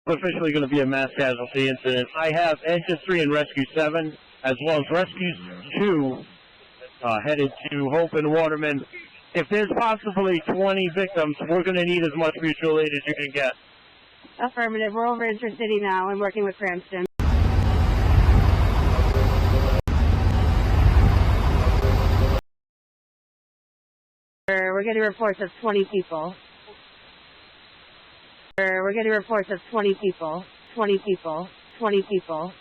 officially going to be a mass casualty incident. I have Engine 3 and Rescue 7, as well as Rescue 2, headed to Hope and Waterman. If there's possibly 20 victims, we're going to need as much mutual aid as you can get. Affirmative. We're over Intercity now and working with Cranston. We're getting reports of 20 people. We're getting reports of 20 people. 20 people. 20 people.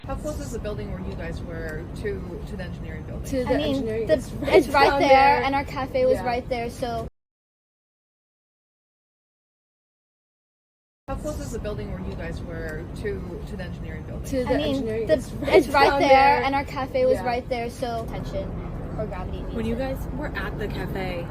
How close is the building where you guys were to the engineering building? It's right there, and our cafe was right there, so. How close is the building where you guys were to the engineering building? It's right there, and our cafe was right there, so tension or gravity. When you guys were at the cafe,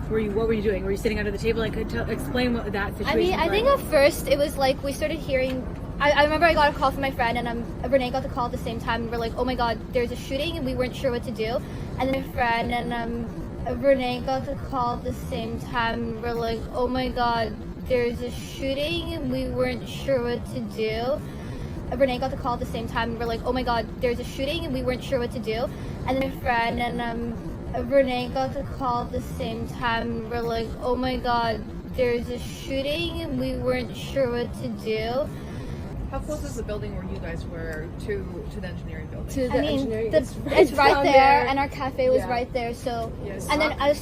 what were you doing? Were you sitting under the table? Explain what that situation was. I think at first it was like we started hearing. I remember I got a call from my friend, and Renee got the call at the same time. We're like, oh my god, there's a shooting, and we weren't sure what to do. And then my friend and Renee got the call at the same time. We're like, oh my god, there's a shooting, and we weren't sure what to do. Renee got the call at the same time. We're like, oh my god, there's a shooting, and we weren't sure what to do. And then my friend and Renee got the call at the same time. We're like, oh my god, there's a shooting, and we weren't sure what to do. How close is the building where you guys were to the engineering building? It's right there, and our cafe was right there, so. Yes. And then and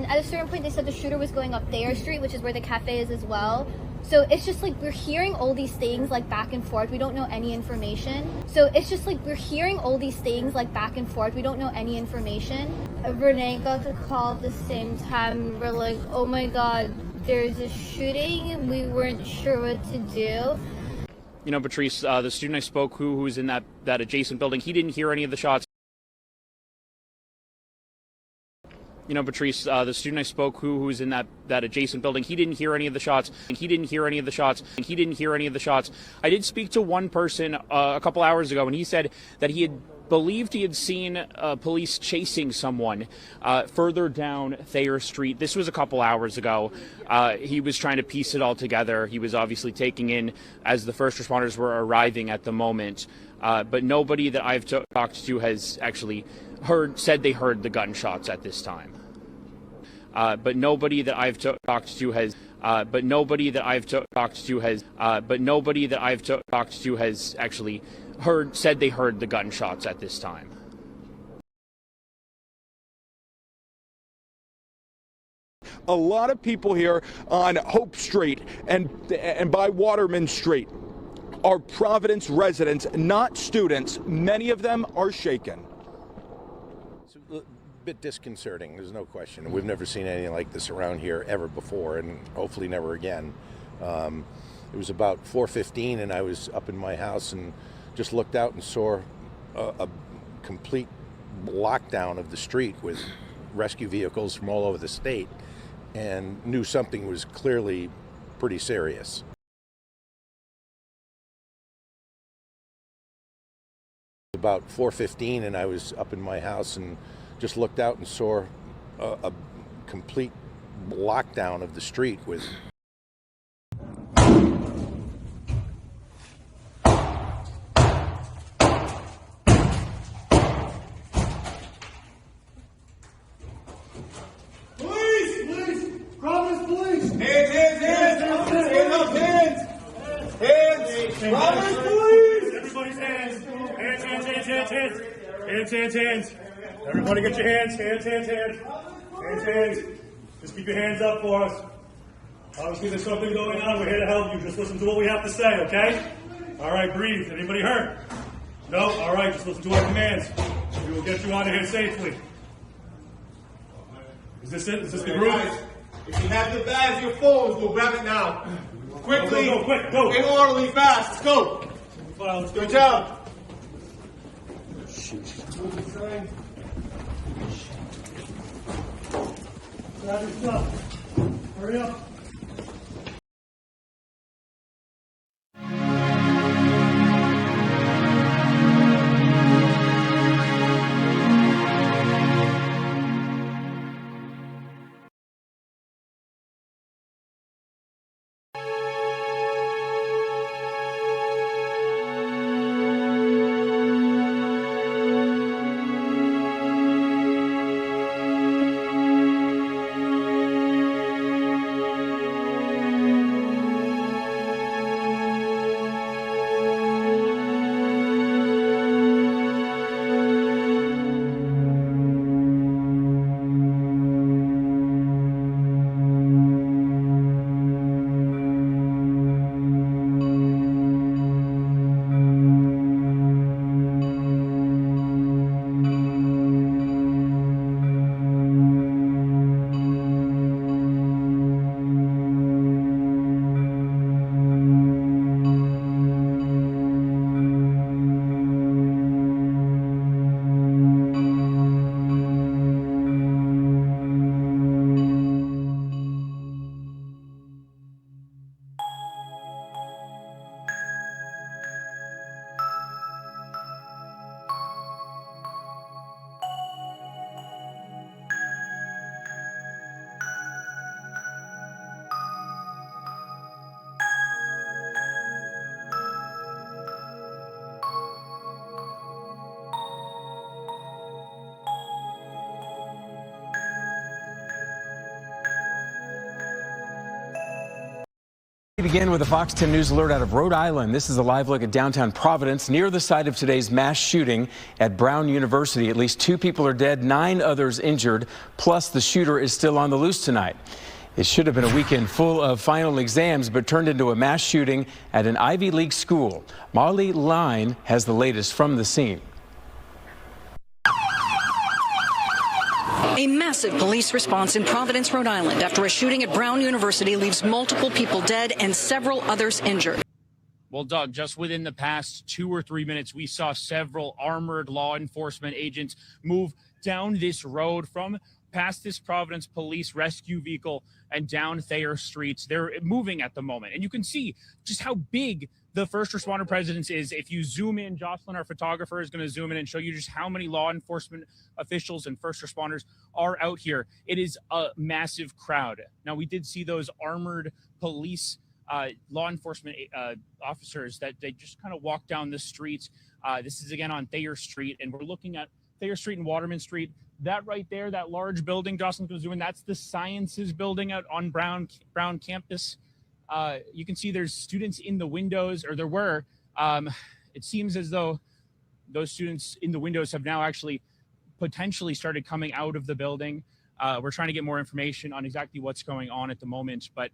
at a certain point they said the shooter was going up Thayer Street, which is where the cafe is as well. So it's just like we're hearing all these things like back and forth. We don't know any information. So it's just like we're hearing all these things like back and forth. We don't know any information. Renee got the call at the same time. We're like, oh my god, there's a shooting, and we weren't sure what to do. You know, Patrice, the student I spoke who was in that adjacent building, he didn't hear any of the shots. You know, Patrice, the student I spoke who was in that adjacent building, he didn't hear any of the shots. He didn't hear any of the shots. He didn't hear any of the shots. I did speak to one person a couple hours ago, and he said that he had believed he had seen police chasing someone further down Thayer Street. This was a couple hours ago. He was trying to piece it all together. He was obviously taking in as the first responders were arriving at the moment. But nobody that I've talked to has actually said they heard the gunshots at this time. But nobody that I've talked to has actually said they heard the gunshots at this time. A lot of people here on Hope Street and by Waterman Street are Providence residents, not students. Many of them are shaken. It's a bit disconcerting, there's no question. We've never seen anything like this around here ever before, and hopefully never again. It was about 4:15, and I was up in my house and just looked out and saw a complete lockdown of the street with rescue vehicles from all over the state, and knew something was clearly pretty serious. About 4:15, and I was up in my house and just looked out and saw a complete lockdown of the street with Hands. Everybody get your hands. Hands. Just keep your hands up for us. Obviously there's something going on. We're here to help you. Just listen to what we have to say, okay? All right, breathe. Anybody hurt? No? All right, just listen to our commands. We will get you out of here safely. Is this it? Is this the group? Guys, if you have your bags, your phones, go grab it now. Quickly. Go, quick, go. Get orderly, fast. Let's go. Good job. Grab your stuff. Hurry up. We begin with a Fox 10 News alert out of Rhode Island. This is a live look at downtown Providence near the site of today's mass shooting at Brown University. At least 2 people are dead, 9 others injured, plus the shooter is still on the loose tonight. It should have been a weekend full of final exams, but turned into a mass shooting at an Ivy League school. Marley Line has the latest from the scene. A massive police response in Providence, Rhode Island after a shooting at Brown University leaves multiple people dead and several others injured. Well, Doug, just within the past 2 or 3 minutes, we saw several armored law enforcement agents move down this road from past this Providence police rescue vehicle and down Thayer Street. They're moving at the moment. And you can see just how big the first responder presence is. If you zoom in, Jocelyn, our photographer, is going to zoom in and show you just how many law enforcement officials and first responders are out here. It is a massive crowd. Now, we did see those armored police law enforcement officers that they just kind of walk down the street. This is again on Thayer Street, and we're looking at Thayer Street and Waterman Street. That right there, that large building Jocelyn was doing, that's the Sciences building out on Brown campus. You can see there's students in the windows, or there were. It seems as though those students in the windows have now actually potentially started coming out of the building. We're trying to get more information on exactly what's going on at the moment, but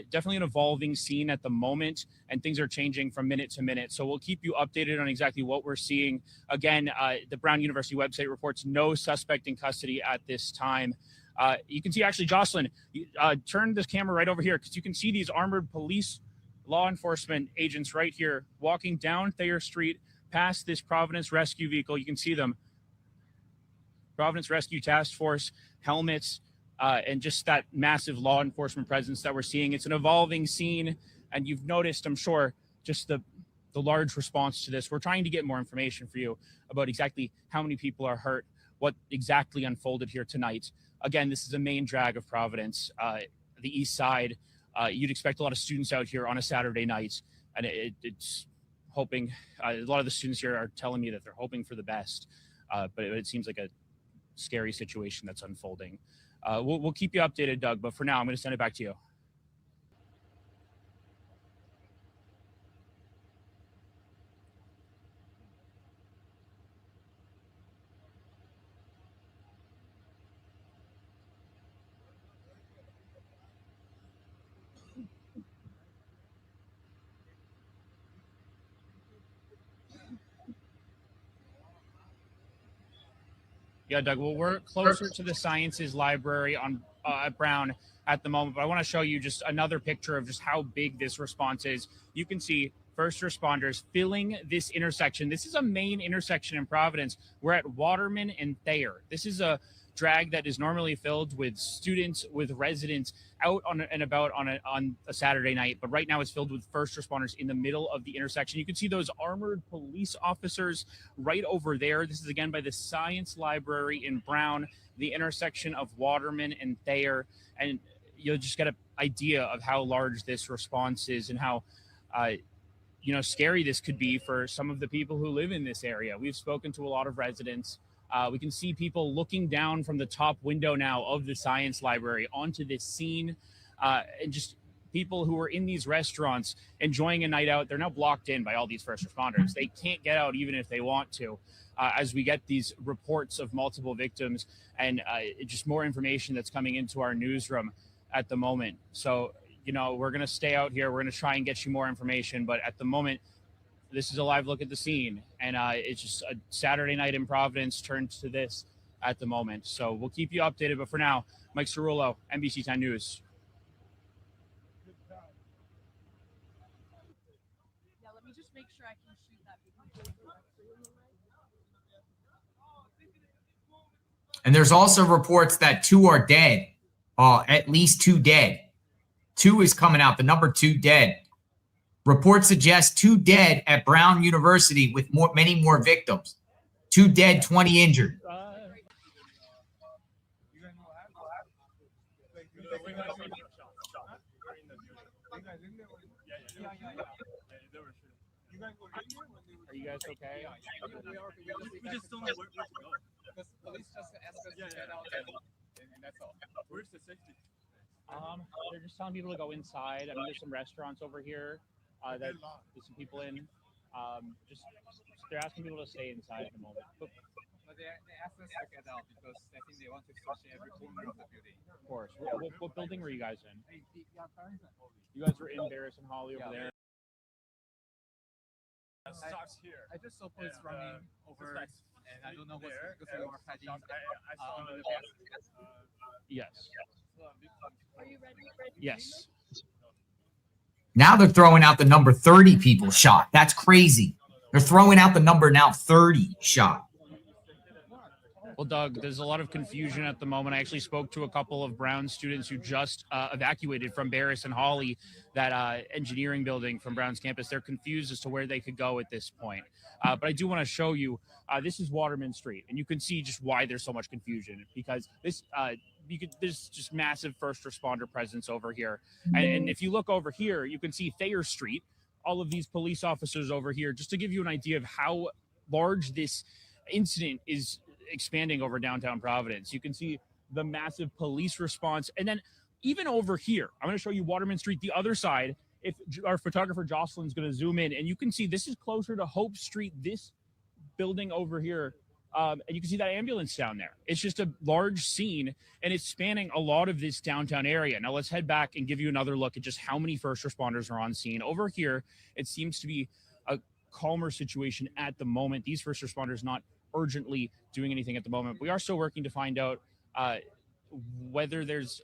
definitely an evolving scene at the moment, and things are changing from minute to minute. So we'll keep you updated on exactly what we're seeing. Again, the Brown University website reports no suspect in custody at this time. You can see, actually, Jocelyn, turn this camera right over here, because you can see these armored police law enforcement agents right here walking down Thayer Street past this Providence rescue vehicle. You can see them. Providence Rescue Task Force, helmets, and just that massive law enforcement presence that we're seeing. It's an evolving scene, and you've noticed, I'm sure, just the large response to this. We're trying to get more information for you about exactly how many people are hurt, what exactly unfolded here tonight. Again, this is a main drag of Providence, the east side. You'd expect a lot of students out here on a Saturday night, and it's hoping, a lot of the students here are telling me that they're hoping for the best, but it seems like a scary situation that's unfolding. We'll keep you updated, Doug, but for now, I'm going to send it back to you. Yeah, Doug, well, we're closer to the Sciences Library on Brown at the moment, but I want to show you just another picture of just how big this response is. You can see first responders filling this intersection. This is a main intersection in Providence. We're at Waterman and Thayer. This is a drag that is normally filled with students, with residents out on and about on a Saturday night, but right now it's filled with first responders in the middle of the intersection. You can see those armored police officers right over there. This is again by the Science Library in Brown, the intersection of Waterman and Thayer, and you'll just get an idea of how large this response is and how scary this could be for some of the people who live in this area. We've spoken to a lot of residents. We can see people looking down from the top window now of the Science Library onto this scene, and just people who are in these restaurants enjoying a night out. They're now blocked in by all these first responders. They can't get out even if they want to, as we get these reports of multiple victims and just more information that's coming into our newsroom at the moment. So, we're going to stay out here. We're going to try and get you more information, but at the moment, this is a live look at the scene, and it's just a Saturday night in Providence turned to this at the moment. So we'll keep you updated, but for now, Mike Cerullo, NBC 10 News. Yeah, let me just make sure I can shoot that. And there's also reports that 2 are dead, at least 2 dead. 2 is coming out, the number 2 dead. Reports suggest 2 dead at Brown University with many more victims. 2 dead, 20 injured. Are you guys okay? We just don't know where to go. Because police just asked us to get out, and that's all. Where's the safety? they're just telling people to go inside. I mean, there's some restaurants over here that there's some people in. Just they're asking people to stay inside at the moment. But they asked us to get out because I think they want to search every corner of the building. Of course. What building were you guys in? You guys were in Barris and Holly over there. Starts here. I just saw police running over, and I don't know what's because we were hiding under the desk. Yes. Are you ready? Yes. Now they're throwing out the number 30 people shot. That's crazy. They're throwing out the number now 30 shot. Well, Doug, there's a lot of confusion at the moment. I actually spoke to a couple of Brown students who just evacuated from Barris and Holly, that engineering building from Brown's campus. They're confused as to where they could go at this point. But I do want to show you, this is Waterman Street, and you can see just why there's so much confusion, because this there's just massive first responder presence over here. And if you look over here, you can see Thayer Street, all of these police officers over here, just to give you an idea of how large this incident is expanding over downtown Providence. You can see the massive police response. And then even over here, I'm going to show you Waterman Street, the other side. If our photographer Jocelyn's going to zoom in, and you can see this is closer to Hope Street, this building over here. And you can see that ambulance down there. It's just a large scene, and it's spanning a lot of this downtown area. Now let's head back and give you another look at just how many first responders are on scene. Over here, it seems to be a calmer situation at the moment. These first responders not urgently doing anything at the moment. We are still working to find out whether there's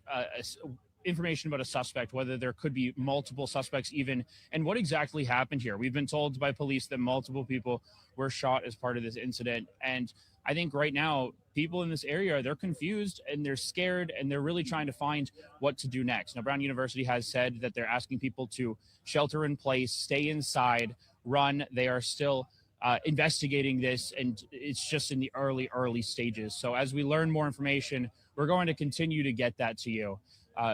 information about a suspect, whether there could be multiple suspects even, and what exactly happened here. We've been told by police that multiple people were shot as part of this incident. And I think right now, people in this area, they're confused and they're scared, and they're really trying to find what to do next. Now, Brown University has said that they're asking people to shelter in place, stay inside, run. They are still investigating this, and it's just in the early stages. So as we learn more information, we're going to continue to get that to you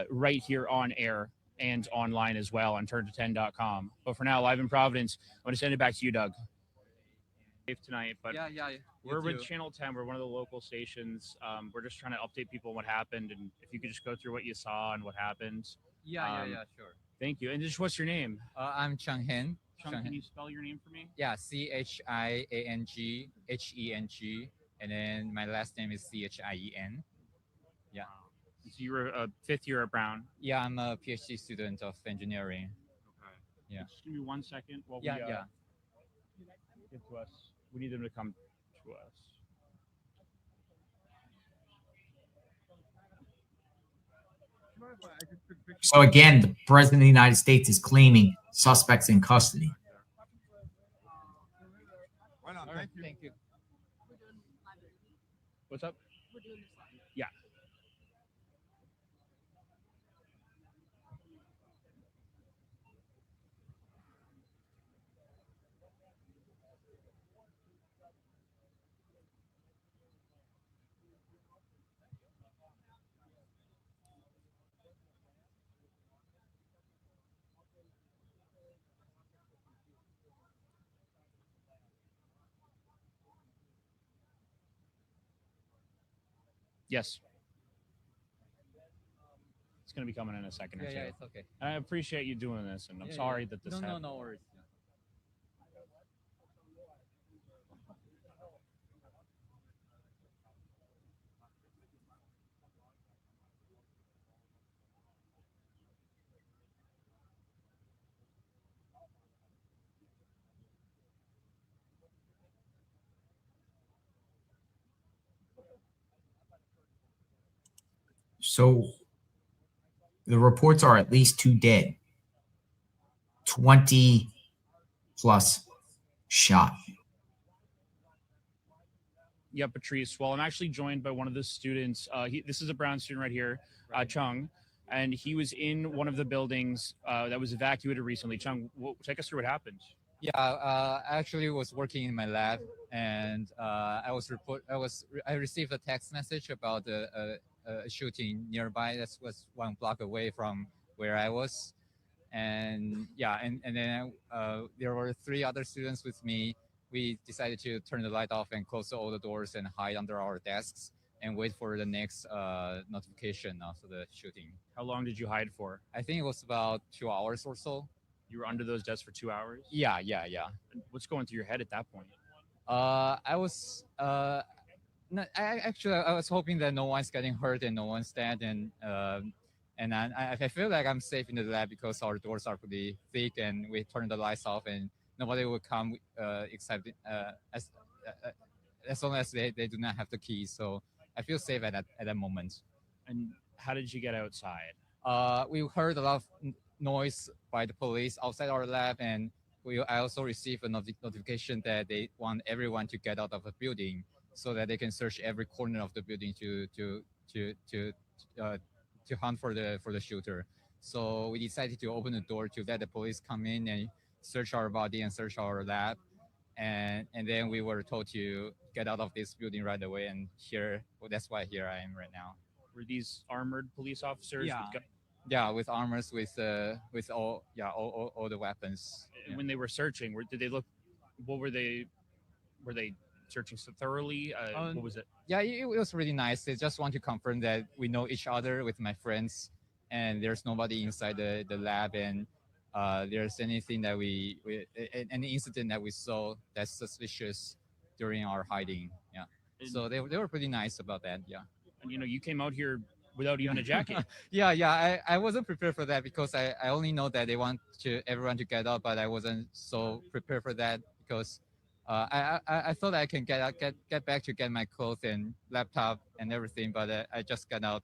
right here on air and online as well on turn210.com. But for now, live in Providence, I'm going to send it back to you, Doug. Safe tonight, but yeah, we're with Channel 10. We're one of the local stations. We're just trying to update people on what happened, and if you could just go through what you saw and what happened. Yeah, sure. Thank you. And just what's your name? I'm Chang Hen. Chung, can you spell your name for me? Yeah, CHIANGHENG, and then my last name is CHIEN. Yeah. So you were a fifth year at Brown. Yeah, I'm a PhD student of engineering. Okay. Yeah. Just give me 1 second while Yeah, we yeah. get to us. We need them to come to us. So again, the president of the United States is claiming suspects in custody. All right, thank you. What's up? Yeah. Yes. It's going to be coming in a second or two. Yeah, it's okay. And I appreciate you doing this, and I'm sorry that this happened. No worries. So the reports are at least 2 dead, 20 plus shot. Yeah, Patrice. Well, I'm actually joined by one of the students. This is a Brown student right here, Chung, and he was in one of the buildings that was evacuated recently. Chung, take us through what happened. Yeah, I actually was working in my lab, and I received a text message about a shooting nearby. That was 1 block away from where I was, and yeah, and then there were 3 other students with me. We decided to turn the light off and close all the doors and hide under our desks. and wait for the next notification after the shooting. How long did you hide for? I think it was about 2 hours or so. You were under those desks for 2 hours? Yeah. What's going through your head at that point? I was no, I was hoping that no one's getting hurt and no one's dead, and I feel like I'm safe in the lab because our doors are pretty thick and we turn the lights off and nobody will come except as long as they do not have the keys. So I feel safe at that moment. And how did you get outside? We heard a lot of noise by the police outside our lab, and I also received a notification that they want everyone to get out of the building so that they can search every corner of the building to hunt for the shooter. So we decided to open the door to let the police come in and search our body and search our lab, and then we were told to get out of this building right away. And that's why here I am right now. Were these armored police officers? Yeah, with armors, with all the weapons. And when they were searching, did they look? What were they? Were they searching so thoroughly? What was it? Yeah, it was really nice. They just want to confirm that we know each other with my friends, and there's nobody inside the lab, and there's anything that any incident that we saw that's suspicious during our hiding. Yeah, so they were pretty nice about that. Yeah. And you came out here without even a jacket. Yeah. I wasn't prepared for that because I only know that they want everyone to get out, but I wasn't so prepared for that because I thought I can get back to get my clothes and laptop and everything, but I just got out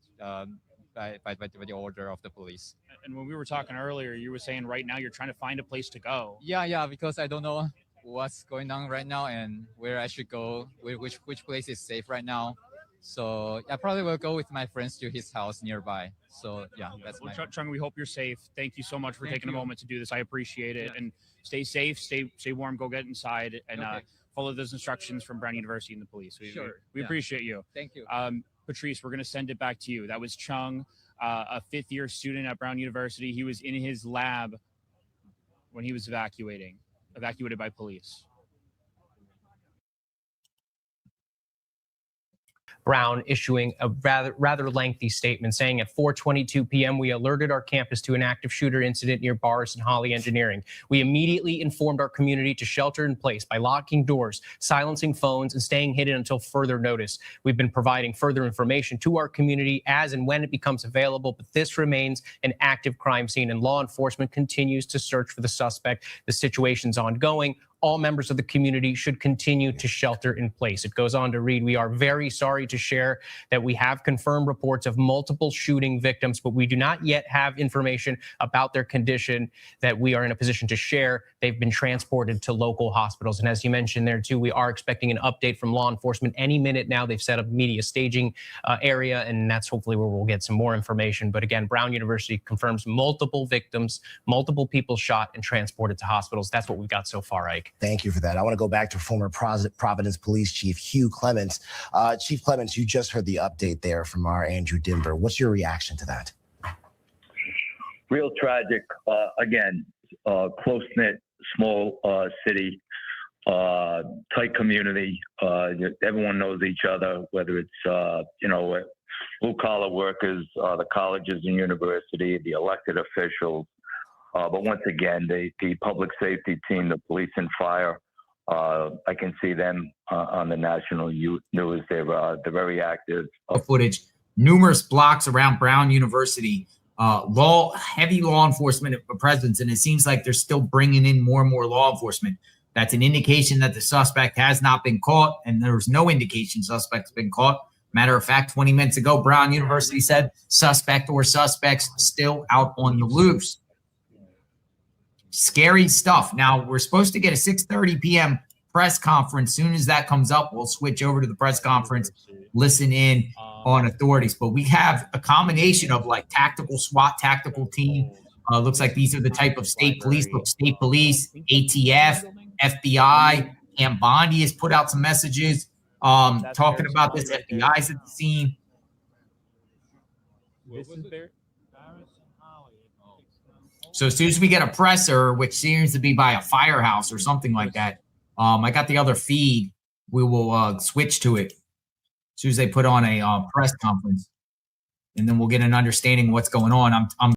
by the order of the police. And when we were talking earlier, you were saying right now you're trying to find a place to go. Yeah, because I don't know what's going on right now and where I should go, which place is safe right now. So I probably will go with my friends to his house nearby. So yeah, that's well, Chung, we hope you're safe. Thank you so much for taking a moment to do this. I appreciate it. And stay safe, stay warm, go get inside, and follow those instructions from Brown University and the police. We appreciate you. Thank you. Patrice, we're going to send it back to you. That was Chung, a fifth-year student at Brown University. He was in his lab when he was evacuated by police. Brown issuing a rather lengthy statement saying at 4:22 p.m. we alerted our campus to an active shooter incident near Boris and Holly Engineering. We immediately informed our community to shelter in place by locking doors, silencing phones, and staying hidden until further notice. We've been providing further information to our community as and when it becomes available, but this remains an active crime scene and law enforcement continues to search for the suspect. The situation's ongoing. All members of the community should continue to shelter in place. It goes on to read, we are very sorry to share that we have confirmed reports of multiple shooting victims, but we do not yet have information about their condition that we are in a position to share. They've been transported to local hospitals. And as you mentioned there too, we are expecting an update from law enforcement any minute now. They've set up a media staging area, and that's hopefully where we'll get some more information. But again, Brown University confirms multiple victims, multiple people shot and transported to hospitals. That's what we've got so far, Ike. Thank you for that. I want to go back to former Providence Police Chief Hugh Clements. Chief Clements, you just heard the update there from our Andrew Denver. What's your reaction to that? Real tragic. Again, close-knit, small city, tight community. Everyone knows each other, whether it's, blue-collar workers, the colleges and university, the elected officials. But once again, the public safety team, the police and fire, I can see them on the national news. They're very active. Footage, numerous blocks around Brown University, heavy law enforcement presence, and it seems like they're still bringing in more and more law enforcement. That's an indication that the suspect has not been caught, and there's no indication suspect's been caught. Matter of fact, 20 minutes ago, Brown University said suspect or suspects still out on the loose. Scary stuff. Now, we're supposed to get a 6:30 p.m. press conference. Soon as that comes up, we'll switch over to the press conference, listen in on authorities. But we have a combination of like tactical SWAT, tactical team. Looks like these are the type of state police, ATF, FBI. Cam Bondi has put out some messages talking about this. FBI's at the scene. So as soon as we get a presser, which seems to be by a firehouse or something like that, I got the other feed. We will switch to it. soon as they put on a press conference, and then we'll get an understanding of what's going on. I'm fully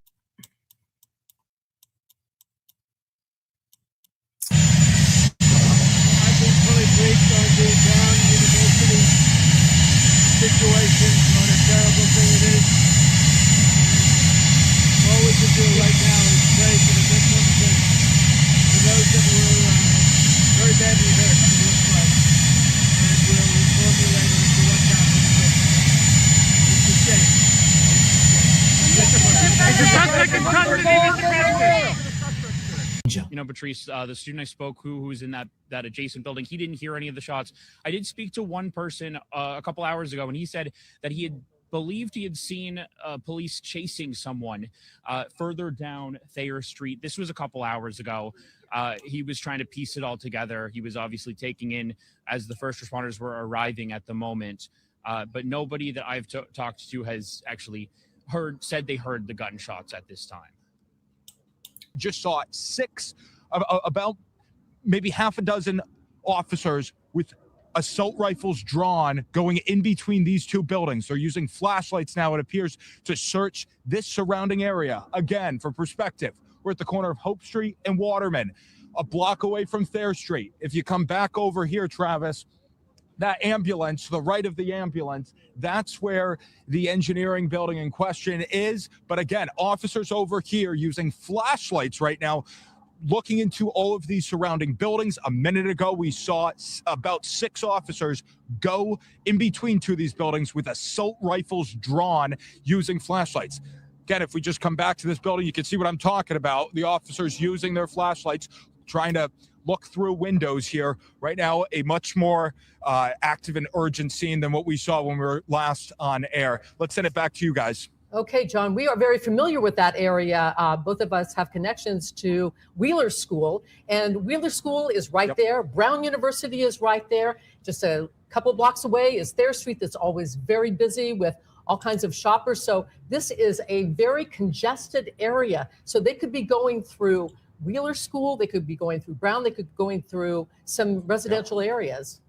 briefed on the Brown University situation, what a terrible thing it is. All we can do right now is pray for the victims and for those that were very badly hurt, it looks like. And we'll inform you later as to what's happening. It's a shame. You know, Patrice, the student I spoke who's in that adjacent building, he didn't hear any of the shots. I did speak to one person a couple hours ago, and he said that he had believed he had seen police chasing someone further down Thayer Street. This was a couple hours ago. He was trying to piece it all together. He was obviously taking in as the first responders were arriving at the moment. But nobody that I've talked to has actually said they heard the gunshots at this time. Just saw about maybe half a dozen officers with assault rifles drawn going in between these two buildings. They're using flashlights now, it appears, to search this surrounding area. Again, for perspective, we're at the corner of Hope Street and Waterman, a block away from Thayer Street. If you come back over here, Travis, that ambulance, to the right of the ambulance, that's where the engineering building in question is. But again, officers over here using flashlights right now, looking into all of these surrounding buildings. A minute ago, we saw about 6 officers go in between two of these buildings with assault rifles drawn using flashlights. Again, if we just come back to this building, you can see what I'm talking about. The officers using their flashlights, trying to look through windows here. Right now, a much more active and urgent scene than what we saw when we were last on air. Let's send it back to you guys. Okay, John, we are very familiar with that area. Both of us have connections to Wheeler School, and Wheeler School is right there. Brown University is right there. Just a couple blocks away is Thayer Street, that's always very busy with all kinds of shoppers. So this is a very congested area. So they could be going through Wheeler School, they could be going through Brown, they could be going through some residential areas.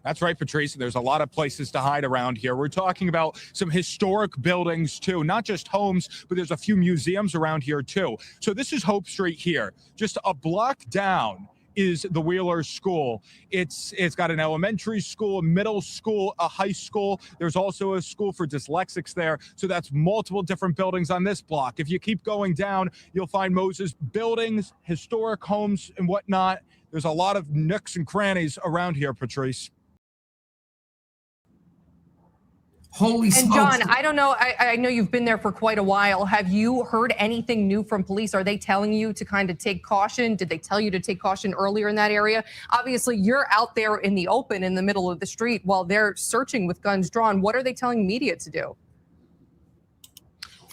That's right, Patrice. There's a lot of places to hide around here. We're talking about some historic buildings, too, not just homes, but there's a few museums around here, too. So this is Hope Street here. Just a block down is the Wheeler School. It's got an elementary school, a middle school, a high school. There's also a school for dyslexics there. So that's multiple different buildings on this block. If you keep going down, you'll find Moses buildings, historic homes, and whatnot. There's a lot of nooks and crannies around here, Patrice. Holy smokes. And John, I don't know, I know you've been there for quite a while. Have you heard anything new from police? Are they telling you to kind of take caution? Did they tell you to take caution earlier in that area? Obviously, you're out there in the open in the middle of the street while they're searching with guns drawn. What are they telling media to do?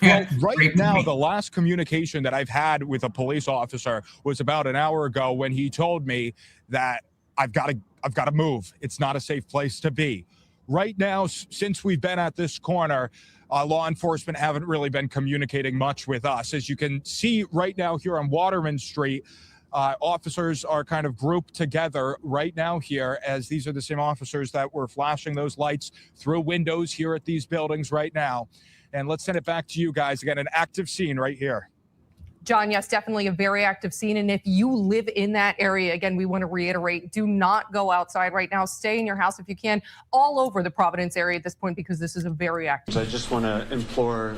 Well, right now, the last communication that I've had with a police officer was about an hour ago when he told me that I've got to move. It's not a safe place to be. Right now, since we've been at this corner, law enforcement haven't really been communicating much with us. As you can see right now here on Waterman Street, officers are kind of grouped together right now here, as these are the same officers that were flashing those lights through windows here at these buildings right now. And let's send it back to you guys. Again, an active scene right here. John, yes, definitely a very active scene. And if you live in that area, again, we want to reiterate, do not go outside right now. Stay in your house if you can, all over the Providence area at this point, because this is a very active. I just want to implore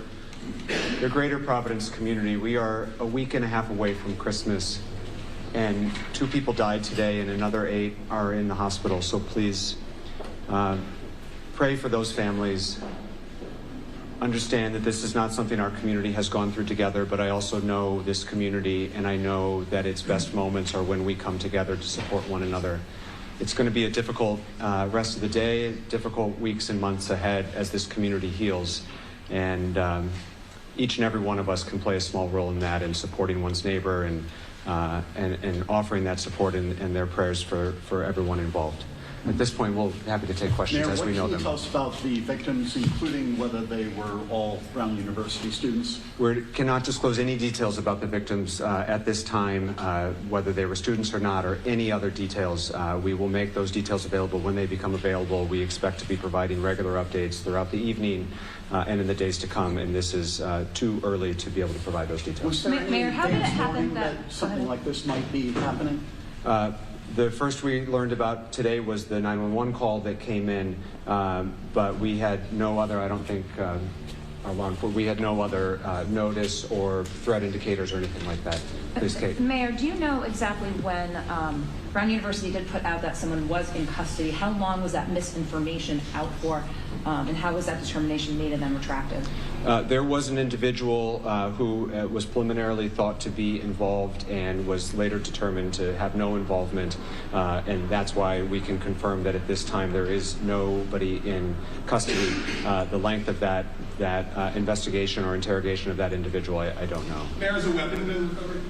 the greater Providence community. We are a week and a half away from Christmas, and 2 people died today and another 8 are in the hospital. So please pray for those families. Understand that this is not something our community has gone through together, but I also know this community, and I know that its best moments are when we come together to support one another. It's going to be a difficult rest of the day, difficult weeks and months ahead as this community heals. And each and every one of us can play a small role in that, in supporting one's neighbor and offering that support and their prayers for everyone involved. At this point, we'll be happy to take questions Mayor, as we know what can them. you tell us about the victims, including whether they were all Brown University students? We cannot disclose any details about the victims at this time, whether they were students or not, or any other details. We will make those details available when they become available. We expect to be providing regular updates throughout the evening and in the days to come, and this is too early to be able to provide those details. Was there Mayor, how did it advance happen warning that something like this might be happening? The first we learned about today was the 911 call that came in, but we had no other, I don't think, we had no other notice or threat indicators or anything like that. Please, Kate. Mayor, do you know exactly when Brown University did put out that someone was in custody? How long was that misinformation out for, and how was that determination made and then retracted? There was an individual who was preliminarily thought to be involved and was later determined to have no involvement, and that's why we can confirm that at this time there is nobody in custody. The length of that investigation or interrogation of that individual, I don't know. Mayor, has a weapon been recovered?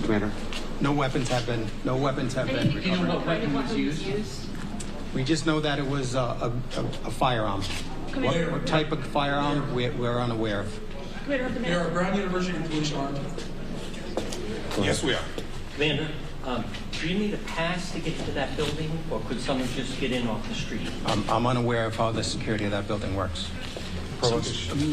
Commander? No weapons have been recovered. Do you know what weapon was used? We just know that it was a firearm. What type of firearm, we're unaware of. Mayor, are Brown University police armed? Yes, we are. Commander, do you need a pass to get to that building, or could someone just get in off the street? I'm unaware of how the security of that building works.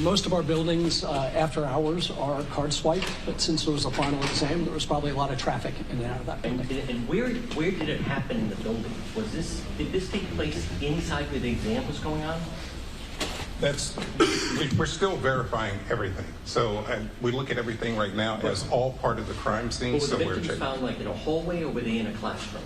Most of our buildings after hours are card swiped, but since there was a final exam, there was probably a lot of traffic in and out of that building. And where did it happen in the building? Did this take place inside where the exam was going on? We're still verifying everything. So we look at everything right now as all part of the crime scene. Were the So we're victims checking. found like in a hallway, or were they in a classroom?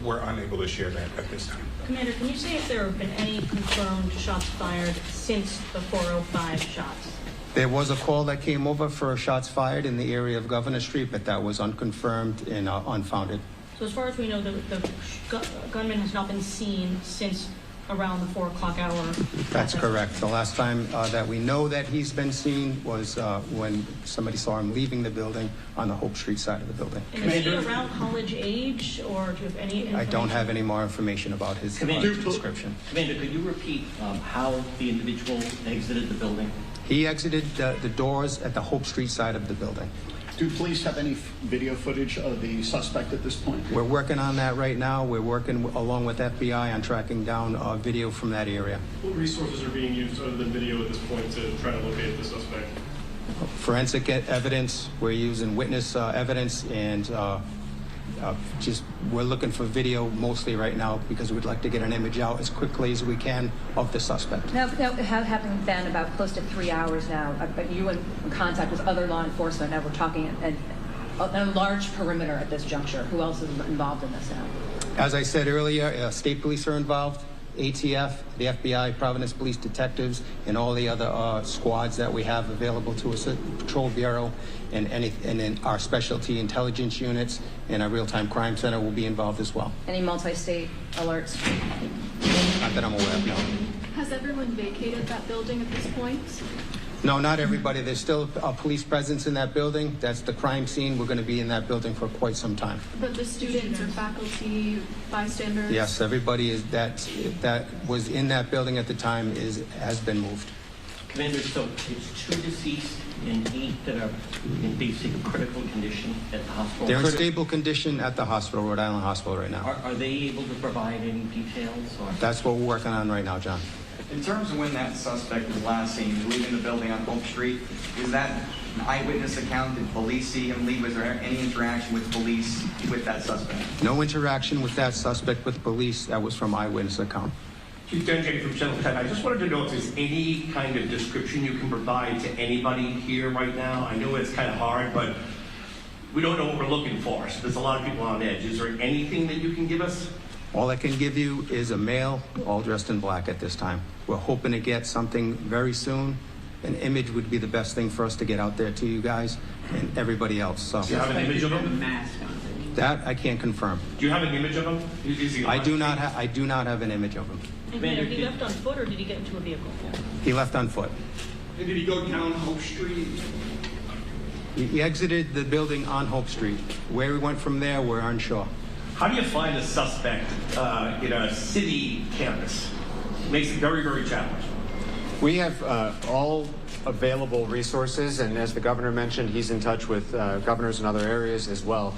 We're unable to share that at this time. Commander, can you say if there have been any confirmed shots fired since the 4:05 shots? There was a call that came over for shots fired in the area of Governor Street, but that was unconfirmed and unfounded. So as far as we know, the gunman has not been seen since around the 4 o'clock hour. That's correct. The last time that we know that he's been seen was when somebody saw him leaving the building on the Hope Street side of the building. And is he around college age, or do you have any information? I don't have any more information about his description. Commander, could you repeat how the individual exited the building? He exited the doors at the Hope Street side of the building. Do police have any video footage of the suspect at this point? We're working on that right now. We're working along with FBI on tracking down video from that area. What resources are being used other than video at this point to try to locate the suspect? Forensic evidence. We're using witness evidence, and we're looking for video mostly right now because we'd like to get an image out as quickly as we can of the suspect. Now, having been about close to 3 hours now, you in contact with other law enforcement. Now we're talking a large perimeter at this juncture. Who else is involved in this now? As I said earlier, state police are involved, ATF, the FBI, Providence Police Detectives, and all the other squads that we have available to us at Patrol Bureau, and then our specialty intelligence units and our real-time crime center will be involved as well. Any multi-state alerts? Not that I'm aware of, no. Has everyone vacated that building at this point? No, not everybody. There's still a police presence in that building. That's the crime scene. We're going to be in that building for quite some time. But the students or faculty, bystanders? Yes, everybody that was in that building at the time has been moved. Commander, so it's 2 deceased and 8 that are in basic critical condition at the hospital? They're in stable condition at the hospital, Rhode Island Hospital right now. Are they able to provide any details? Or? That's what we're working on right now, John. In terms of when that suspect was last seen leaving the building on Hope Street, is that an eyewitness account? Did police see him leave? Was there any interaction with police with that suspect? No interaction with that suspect with police. That was from eyewitness account. Chief Denjay from Channel 10. I just wanted to know if there's any kind of description you can provide to anybody here right now. I know it's kind of hard, but we don't know what we're looking for. So there's a lot of people on edge. Is there anything that you can give us? All I can give you is a male, all dressed in black at this time. We're hoping to get something very soon. An image would be the best thing for us to get out there to you guys and everybody else. So. Do you have an image of him? That I can't confirm. Do you have an image of him? Is he I do not have an image of him. And Commander, he left on foot, or did he get into a vehicle? He left on foot. And did he go down Hope Street? He exited the building on Hope Street. Where he went from there, we're unsure. How do you find a suspect in a city campus? It makes it very, very challenging. We have all available resources, and as the governor mentioned, he's in touch with governors in other areas as well.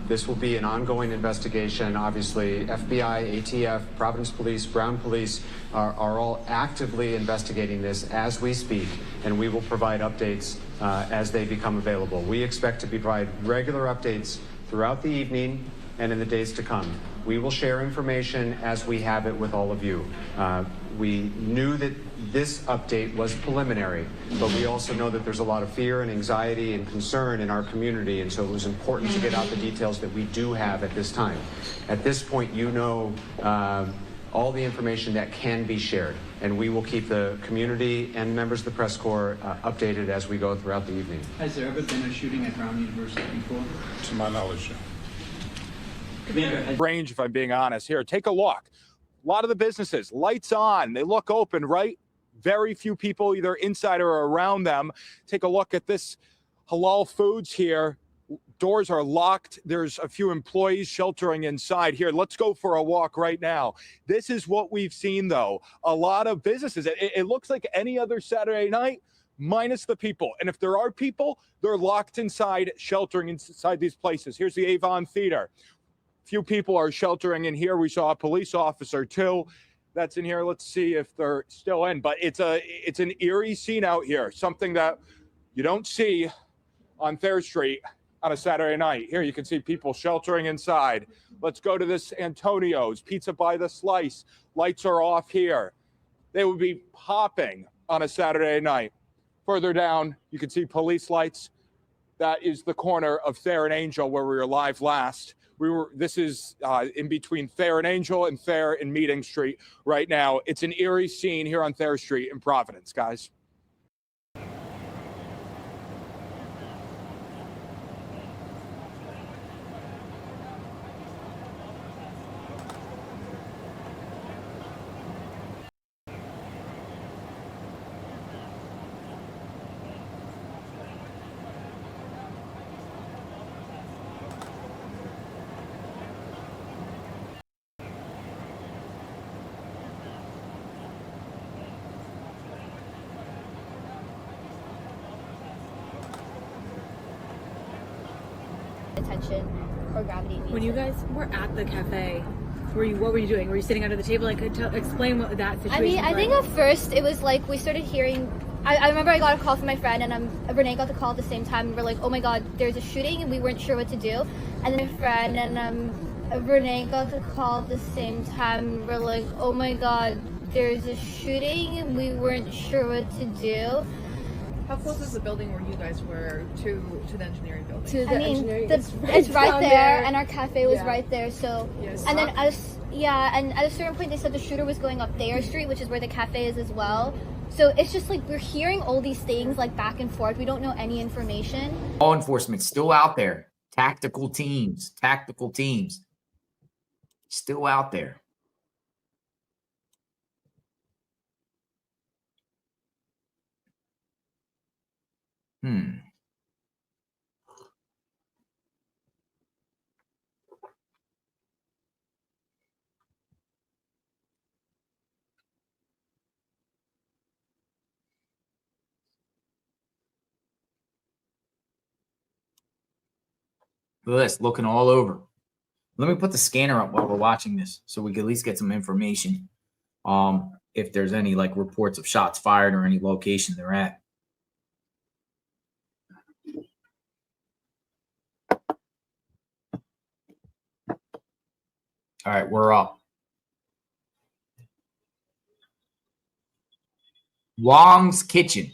This will be an ongoing investigation. Obviously, FBI, ATF, Providence Police, Brown Police are all actively investigating this as we speak, and we will provide updates as they become available. We expect to provide regular updates throughout the evening and in the days to come. We will share information as we have it with all of you. We knew that this update was preliminary, but we also know that there's a lot of fear and anxiety and concern in our community, and so it was important to get out the details that we do have at this time. At this point, you know all the information that can be shared, and we will keep the community and members of the press corps updated as we go throughout the evening. Has there ever been a shooting at Brown University before? To my knowledge, no. Commander, Range, if I'm being honest. Here, take a look. A lot of the businesses, lights on, they look open, right? Very few people either inside or around them. Take a look at this halal foods here. Doors are locked. There's a few employees sheltering inside here. Let's go for a walk right now. This is what we've seen, though. A lot of businesses. It looks like any other Saturday night, minus the people. And if there are people, they're locked inside, sheltering inside these places. Here's the Avon Theater. Few people are sheltering in here. We saw a police officer too that's in here. Let's see if they're still in, but it's an eerie scene out here, something that you don't see on Thayer Street on a Saturday night. Here you can see people sheltering inside. Let's go to this Antonio's, pizza by the slice. Lights are off here. They would be popping on a Saturday night. Further down, you can see police lights. That is the corner of Thayer and Angel where we were live last. This is in between Thayer and Angel and Thayer and Meeting Street right now. It's an eerie scene here on Thayer Street in Providence, guys. Attention or gravity. When you guys were at the cafe, what were you doing? Were you sitting under the table? Explain what that situation I mean, I was think like. at first it was like we started hearing. I remember I got a call from my friend, and Renee got the call at the same time. And we're like, oh my god, there's a shooting, and we weren't sure what to do. And then my friend and Renee got the call at the same time. And we're like, oh my god, there's a shooting, and we weren't sure what to do. How close is the building where you guys were to the engineering building? To the engineering, it's right there, and our cafe was right there. So, Yes. and then and at a certain point they said the shooter was going up Thayer Street, which is where the cafe is as well. So it's just like we're hearing all these things like back and forth. We don't know any information. Law enforcement still out there. Tactical teams, still out there. Look at this, looking all over. Let me put the scanner up while we're watching this so we can at least get some information. If there's any like reports of shots fired or any location they're at. All right, we're up. Wong's Kitchen.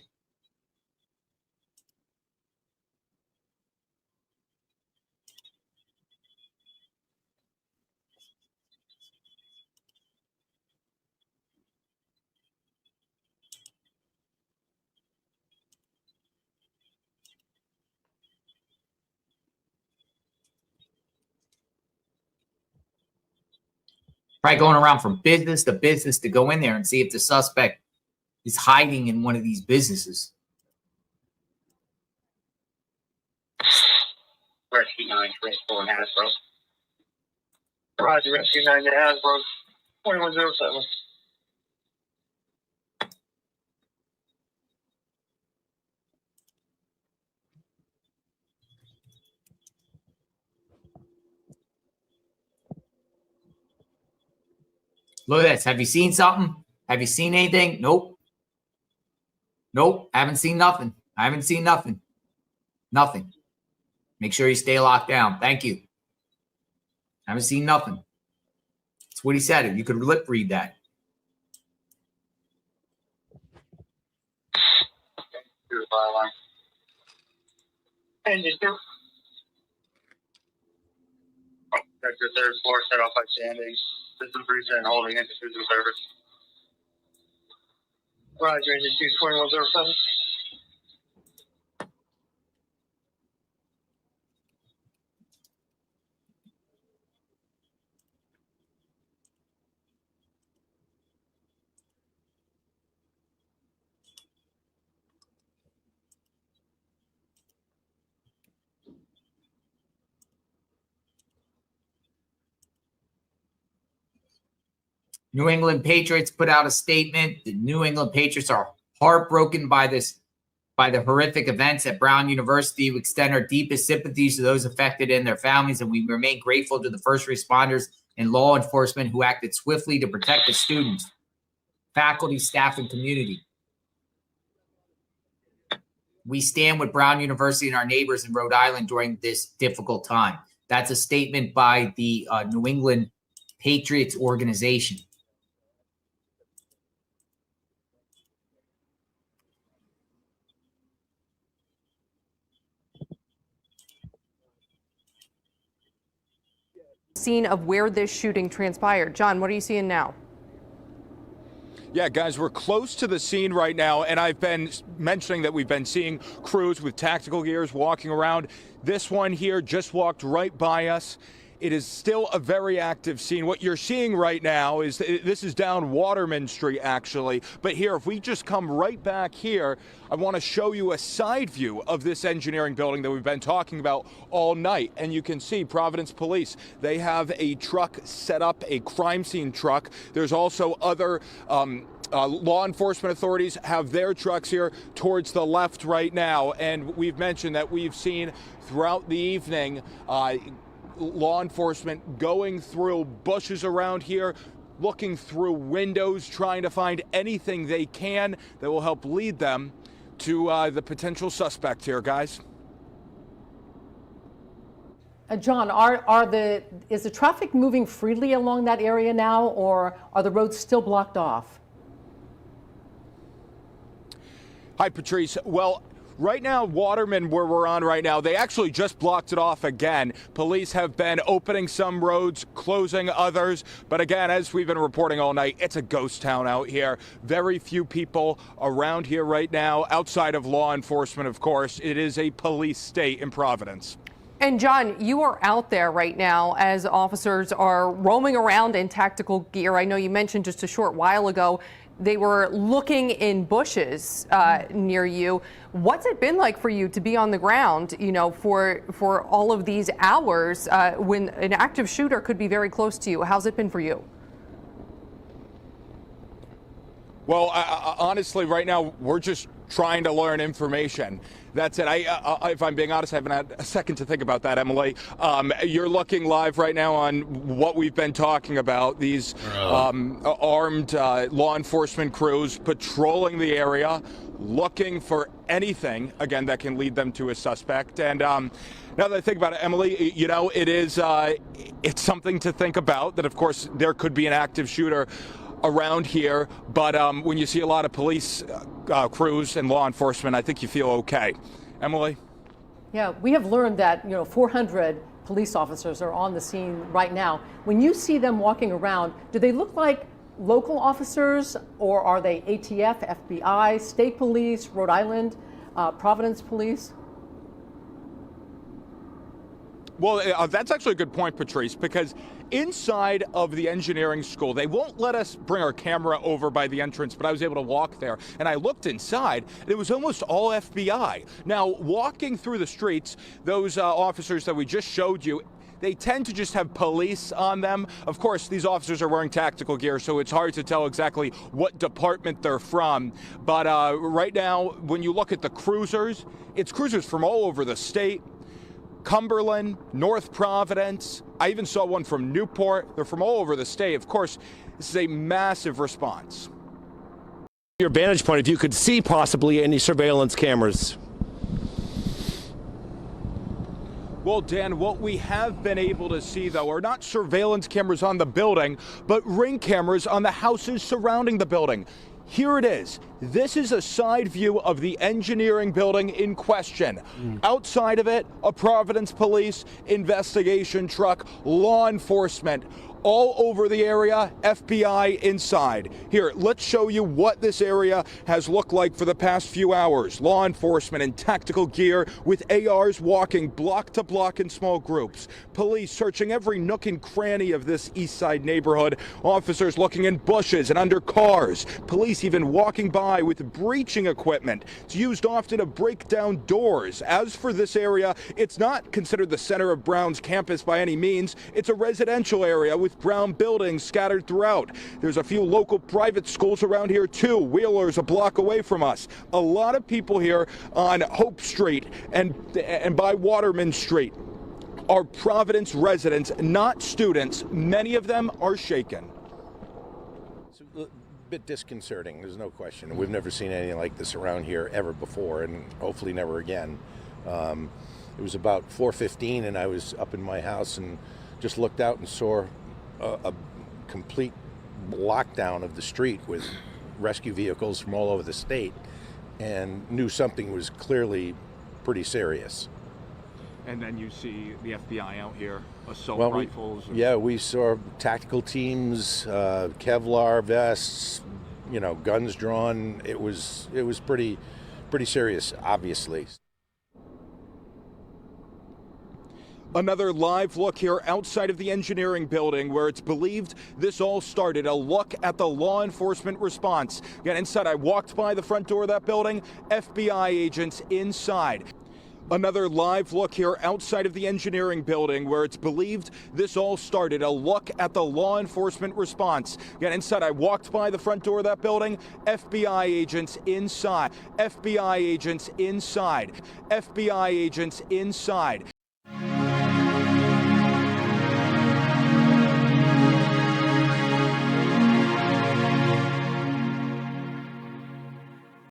Probably going around from business to business to go in there and see if the suspect is hiding in one of these businesses. Roger, Rescue 9 to Hasbro, 2107. Look at this. Have you seen something? Have you seen anything? Nope. Nope. Haven't seen nothing. I haven't seen nothing. Nothing. Make sure you stay locked down. Thank you. Haven't seen nothing. That's what he said. You could lip read that. Here's the fire line. Engine 2. That's your third floor, set off by standing. System 3 and holding into cruising service. Roger, engine 2, 2107. New England Patriots put out a statement. The New England Patriots are heartbroken by the horrific events at Brown University. We extend our deepest sympathies to those affected and their families, and we remain grateful to the first responders and law enforcement who acted swiftly to protect the students, faculty, staff, and community. We stand with Brown University and our neighbors in Rhode Island during this difficult time. That's a statement by the New England Patriots organization. Scene of where this shooting transpired. John, what are you seeing now? Yeah, guys, we're close to the scene right now, and I've been mentioning that we've been seeing crews with tactical gears walking around. This one here just walked right by us. It is still a very active scene. What you're seeing right now is this is down Waterman Street, actually. But here, if we just come right back here, I want to show you a side view of this engineering building that we've been talking about all night. And you can see Providence Police. They have a truck set up, a crime scene truck. There's also other law enforcement authorities have their trucks here towards the left right now. And we've mentioned that we've seen throughout the evening law enforcement going through bushes around here, looking through windows, trying to find anything they can that will help lead them to the potential suspect here, guys. John, is the traffic moving freely along that area now, or are the roads still blocked off? Hi, Patrice. Well, right now, Waterman, where we're on right now, they actually just blocked it off again. Police have been opening some roads, closing others. But again, as we've been reporting all night, it's a ghost town out here. Very few people around here right now, outside of law enforcement, of course. It is a police state in Providence. And John, you are out there right now as officers are roaming around in tactical gear. I know you mentioned just a short while ago they were looking in bushes near you. What's it been like for you to be on the ground, you know, for all of these hours when an active shooter could be very close to you? How's it been for you? Well, honestly, right now, we're just trying to learn information. That's it. If I'm being honest, I haven't had a second to think about that, Emily. You're looking live right now on what we've been talking about, these armed law enforcement crews patrolling the area, looking for anything, again, that can lead them to a suspect. And now that I think about it, Emily, you know, it's something to think about, that, of course, there could be an active shooter around here, but when you see a lot of police crews and law enforcement, I think you feel okay. Emily? Yeah, we have learned that, 400 police officers are on the scene right now. When you see them walking around, do they look like local officers, or are they ATF, FBI, state police, Rhode Island, Providence police? Well, that's actually a good point, Patrice, because inside of the engineering school, they won't let us bring our camera over by the entrance, but I was able to walk there, and I looked inside, and it was almost all FBI. Now, walking through the streets, those officers that we just showed you, they tend to just have police on them. Of course, these officers are wearing tactical gear, so it's hard to tell exactly what department they're from. But right now, when you look at the cruisers, it's cruisers from all over the state. Cumberland, North Providence. I even saw one from Newport. They're from all over the state. Of course, this is a massive response. Your vantage point, if you could see possibly any surveillance cameras. Well, Dan, what we have been able to see, though, are not surveillance cameras on the building, but ring cameras on the houses surrounding the building. Here it is. This is a side view of the engineering building in question. Outside of it, a Providence police investigation truck, law enforcement. All over the area, FBI inside. Here, let's show you what this area has looked like for the past few hours. Law enforcement in tactical gear with ARs walking block to block in small groups. Police searching every nook and cranny of this east side neighborhood. Officers looking in bushes and under cars. Police even walking by with breaching equipment. It's used often to break down doors. As for this area, it's not considered the center of Brown's campus by any means. It's a residential area with brown buildings scattered throughout. There's a few local private schools around here too. Wheeler's a block away from us. A lot of people here on Hope Street and by Waterman Street are Providence residents, not students. Many of them are shaken. It's a bit disconcerting, there's no question. We've never seen anything like this around here ever before, and hopefully never again. It was about 4:15 and I was up in my house and just looked out and saw a complete lockdown of the street with rescue vehicles from all over the state, and knew something was clearly pretty serious. And then you see the FBI out here, assault rifles. Yeah, we saw tactical teams, Kevlar vests, guns drawn. It was pretty serious, obviously. Another live look here outside of the engineering building where it's believed this all started. A look at the law enforcement response. Again, inside, I walked by the front door of that building, FBI agents inside. Another live look here outside of the engineering building where it's believed this all started. A look at the law enforcement response. Again, inside, I walked by the front door of that building, FBI agents inside. FBI agents inside. FBI agents inside.